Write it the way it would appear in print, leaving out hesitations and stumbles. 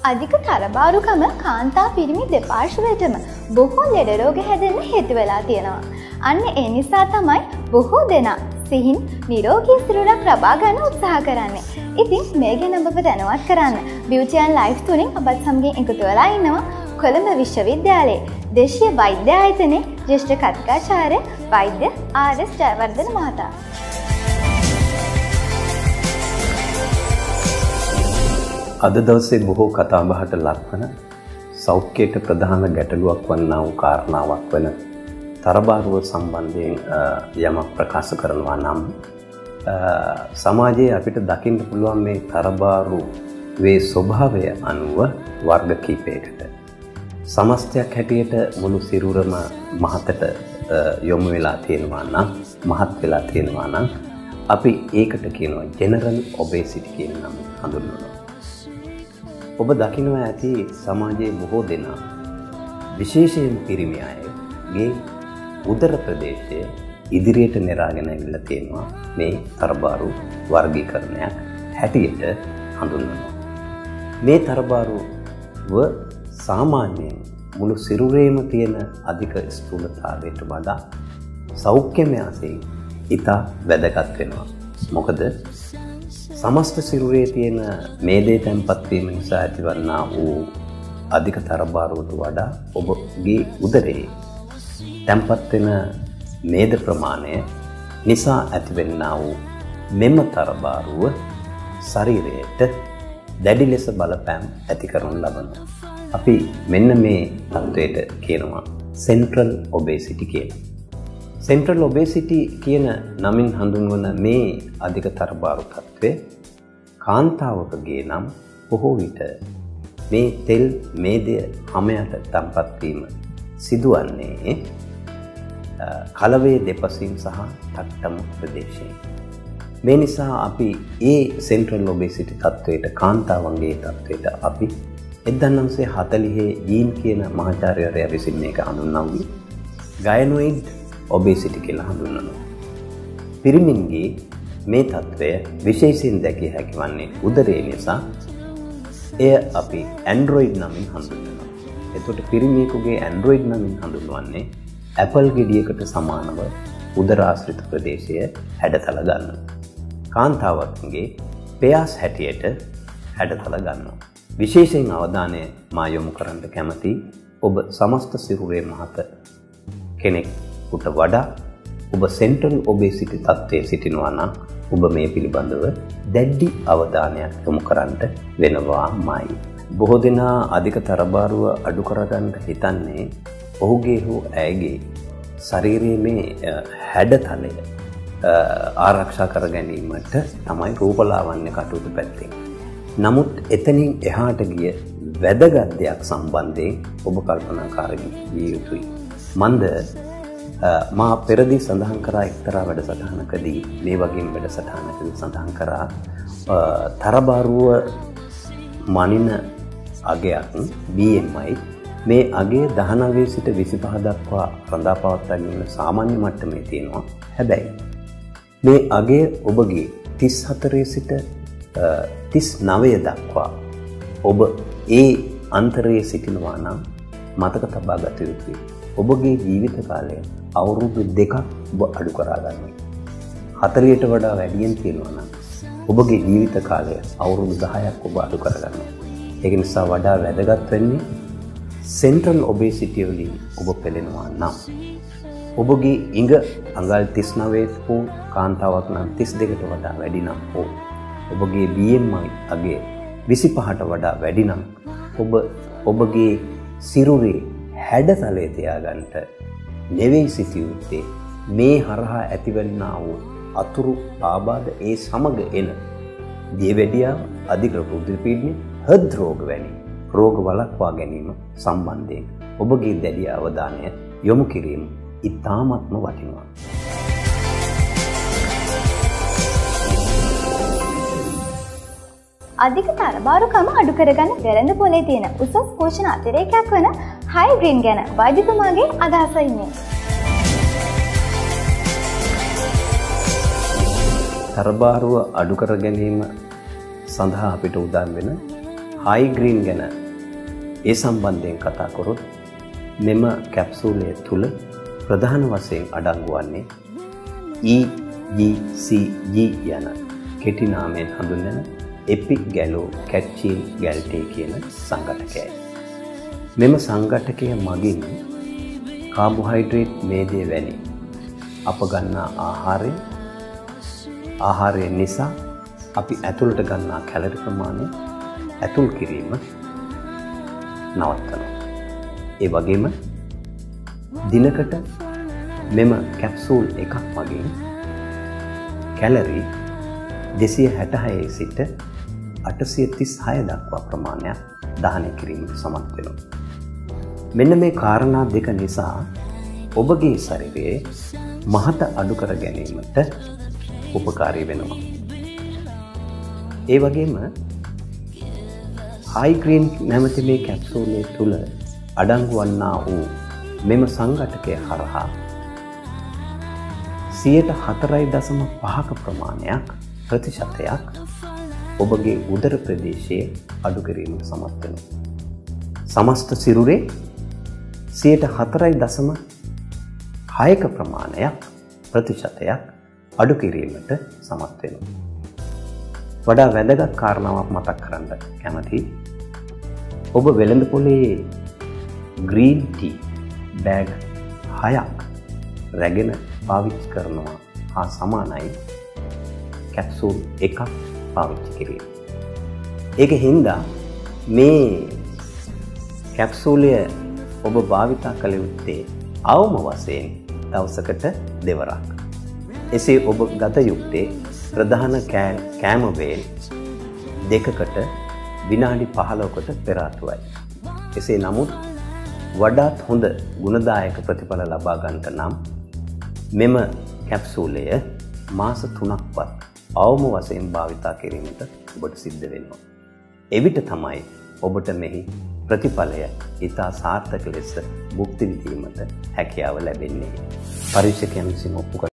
අධික තරබාරුකම කාන්තා පිරිමි දෙපාර්ශ්වයටම බොහෝ ලෙඩ රෝග හැදෙන්න හේතු වෙලා තියෙනවා. අන්න ඒ නිසා තමයි බොහෝ දෙනා සිහින් නිරෝගී සිරුරක් ලබා ගන්න උත්සාහ කරන්නේ. ඉතින් මේ ගැන ඔබව දැනුවත් කරන්න Beauty and Life තුලින් ඔබත් සමගින් එකතු වෙලා ඉන්නවා කොළඹ විශ්වවිද්‍යාලයේ දේශීය වෛද්‍ය ආයතනයේ ජ්‍යෙෂ්ඨ කතිකාචාර්ය වෛද්‍ය ආර්.එස්. ජයවර්ධන මහතා. අද දවසේ බොහෝ කතාබහට ලක්වන සෞඛ්‍යයට ප්‍රධාන ගැටලුවක් වන්නා වූ කාරණාවක් වන තරබාරුව සම්බන්ධයෙන් යමක් ප්‍රකාශ කරනවා නම් සමාජයේ අපිට දකින්න පුළුවන් මේ තරබාරුවේ ස්වභාවය අනුව වර්ග කිහිපයකට සමස්තයක් හැටියට මුළු සිරුරම මහතට යොමු වෙලා තියෙනවා නම් මහත් වෙලා තියෙනවා නම් අපි ඒකට කියනවා ජෙනරල් ඔබේසිටි කියන නම හඳුන්වනවා. ඔබ දකිනවා ඇති සමාජයේ බොහෝ දෙනා විශේෂයෙන් පිරිමි අයගේ උදර ප්‍රදේශය ඉදිරියට නෙරාගෙන ඉන්න තියෙනවා මේ තරබාරු වර්ගීකරණයක් හැටියට හඳුන්වනවා. මේ තරබාරුව සාමාන්‍යයෙන් මුළු සිරුරේම තියෙන අධික ස්ථූලතාවයට වඩා සෞඛ්‍යමය වශයෙන් ඉතා වැදගත් වෙනවා. මොකද සමස්ත සිරුරේ තියෙන මේදේ තැන්පත් වීම නිසා ඇතිවන්නා වූ අධික තරබාරුවට වඩා ඔබගේ උදරයේ තැන්පත් වෙන මේද ප්‍රමාණය නිසා ඇතිවෙන්නා වූ මෙම තරබාරුව ශරීරයට දැඩි ලෙස බලපෑම් ඇති කරනු ලබනවා. අපි මෙන්න මේ තත්ත්වයට කියනවා සෙන්ට්‍රල් ඔබේසිටි කියලා. සෙන්ට්‍රල් ඔබේසිටි කියන නමින් හඳුන්වන මේ අධික තරබාරු තත්ත්වය කාන්තාවකගේ නම් බොහෝ විට මේ තෙල් මේදය හැමයට තම්පත් වීම සිදුවන්නේ කලවේ දෙපසින් සහ තට්ටම ප්‍රදේශයෙන්. මේ නිසා අපි ඒ සෙන්ට්‍රල් ඔබේසිටි තත්ත්වයට කාන්තාවන්ගේ තත්ත්වයට අපි 1940 ජීන් කියන මහාචාර්යවරයා විසින් මේක හඳුන්වන්නේ ගයනොයිඩ් ඔබේසිටි කියලා හඳුන්වනවා. පිරිමින්ගේ මේ තත්ත්වය විශේෂයෙන් දැකිය හැකි වන්නේ උදරය නිසා එය අපි ඇන්ඩ්‍රොයිඩ් නමින් හඳුන්වනවා. එතකොට පිරිමියෙකුගේ ඇන්ඩ්‍රොයිඩ් නමින් හඳුන්වන්නේ ඇපල් ගෙඩියකට සමානව උදරාශ්‍රිත ප්‍රදේශය හැඩතල ගන්නවා. කාන්තාවන්ගේ පෙයාස් හැටියට හැඩතල ගන්නවා. විශේෂයෙන් අවධානය මා යොමු කරන්න කැමති ඔබ සමස්ත සිරුරේ මහත කෙනෙකුට වඩා ඔබ සෙන්ට්‍රල් ඔබේසිටි තත්ත්වයේ සිටිනවා නම් ඔබ මේ පිළිබඳව දැඩි අවධානයක් යොමු කරන්න වෙනවාමයි. බොහෝ දෙනා අධික තරබාරුව අඩු කරගන්න හිතන්නේ ඔහුගේ හෝ ඇයගේ ශරීරයේ මේ හැඩතලය ආරක්ෂා කර ගැනීමට තමයි රූපලාවන්‍ය කටයුතු පැත්තෙන්. නමුත් එතනින් එහාට ගිය වැදගත් දෙයක් සම්බන්ධයෙන් ඔබ කල්පනාකාරී විය යුතුයි. මන්ද මා පෙරදී සඳහන් කරා එක්තරා වැඩසටහනකදී මේ වගේ වැඩසටහනකදී සඳහන් කරා තරබාරුව මනින අගයක් BMI මේ අගය 19 සිට 25 දක්වා රඳා පවත්වාගෙන ඉන්න සාමාන්‍ය මට්ටමේ තියෙනවා. හැබැයි මේ අගය ඔබගේ 34 සිට 39 දක්වා ඔබ ඒ අන්තරයේ සිටිනවා නම් මතක තබා ගත යුතුයි. ඔබගේ ජීවිත කාලය අවුරුදු 2ක් ඔබ අඩු කරා ගන්න. 40ට වඩා වැඩියෙන් තියෙනවා නම් ඔබගේ ජීවිත කාලය අවුරුදු 10ක් ඔබ අඩු කර ගන්නවා. ඒක නිසා වඩා වැදගත් වෙන්නේ සෙන්ට්‍රල් ඔබේසිටි වලින් ඔබ පෙළෙනවා නම් ඔබගේ ඉඟ අඟල් 39 හෝ කාන්තාවක් නම් 32ට වඩා වැඩි නම් හෝ ඔබගේ BMI අගය 25ට වඩා වැඩි නම් ඔබගේ සිරුරේ හැඩතලයේ තියාගන්නට නෙවෙයි සිටියුත්තේ මේ හරහා ඇතිවෙන්නා වූ අතුරු ආබාධ ඒ සමග එන දියවැඩියාව අධික රුධිර පීඩනය හෘද රෝග වැනි රෝග වළක්වා ගැනීම සම්බන්ධයෙන් ඔබගේ දැඩි අවධානය යොමු කිරීම ඉතාමත්ම වටිනවා. අධික තරබාරුකම අඩු කරගන්න වෙළඳ පොලේ තියෙන උසස් පෝෂණ අතිරේකයක් වන හයිග්‍රීන් ගැන වෛද්‍යතුමාගේ අදහස ඉන්නේ. තරබාරුව අඩු කර ගැනීම සඳහා අපිට උදා වෙන හයි ග්‍රීන් ගැන ඒ සම්බන්ධයෙන් කතා කරොත් මෙම කැප්සූලය තුල ප්‍රධාන වශයෙන් අඩංගු වන්නේ EGCG යන කෙටි නාමයෙන් හඳුන්වන එපිගැලෝකැට්චීන් කියන සංඝටකයයි. මෙම සංඝටකය මගින් කාබෝහයිඩ්‍රේට් මේදය වැනි අප ගන්නා ආහාරය නිසා අපි ඇතුළට ගන්නා කැලරි ප්‍රමාණය ඇතුල් කිරීම නවත්තනවා. ඒ වගේම දිනකට මෙම කැප්සූල් එකක් මගින් කැලරි 266 සිට 836 දක්වා ප්‍රමාණයක් දහනය කිරීමට සමත් වෙනවා. මෙන්න මේ කාරණා දෙක නිසා ඔබගේ ශරීරයේ මහත අඩු කර ගැනීමට උපකාරී වෙනවා. ඒ වගේම හයි ග්‍රීන් නැමැති මේ කැප්සූලය තුල අඩංගු වන්නා වූ මෙම සංඝටකය හරහා 4.5ක ප්‍රමාණයක් ප්‍රතිශතයක් ඔබගේ උදර ප්‍රදේශයේ අඩු කිරීමට සමත් වෙනවා. සමස්ත සිරුරේ 4.6ක ප්‍රමාණයක් ප්‍රතිශතයක් අඩු කිරීමට සමත් වෙනවා. වඩා වැදගත් කාරණාවක් මතක් කරන්න කැමතියි. ඔබ වෙළඳ පොලේ ග්‍රීන් ටී බෑග් 6ක් රැගෙන පාවිච්චි කරනවා හා සමානයි කැප්සූල් එකක් පාවිච්චි කිරීම. ඒක හින්දා මේ කැප්සූලය ඔබ භාවිතා කළ යුත්තේ අවම වශයෙන් දවසකට දෙවරක්. එසේ ඔබ ගත යුත්තේ ප්‍රධාන කෑම වේල් දෙකකට විනාඩි 15කට පෙර ආතුවයි. එසේ නමුත් වඩාත් හොඳ ගුණදායක ප්‍රතිඵල ලබා ගන්නට නම් මෙම කැප්සූලය මාස 3ක්වත් අවම වශයෙන් භාවිතා කිරීමට ඔබට සිද්ධ වෙනවා. එවිට තමයි ඔබට මෙහි ප්‍රතිඵලය ඉතා සාර්ථක ලෙස භුක්ති විඳීමට හැකියාව ලැබෙන්නේ. පරීක්ෂකයන් විසින් ඔප්පු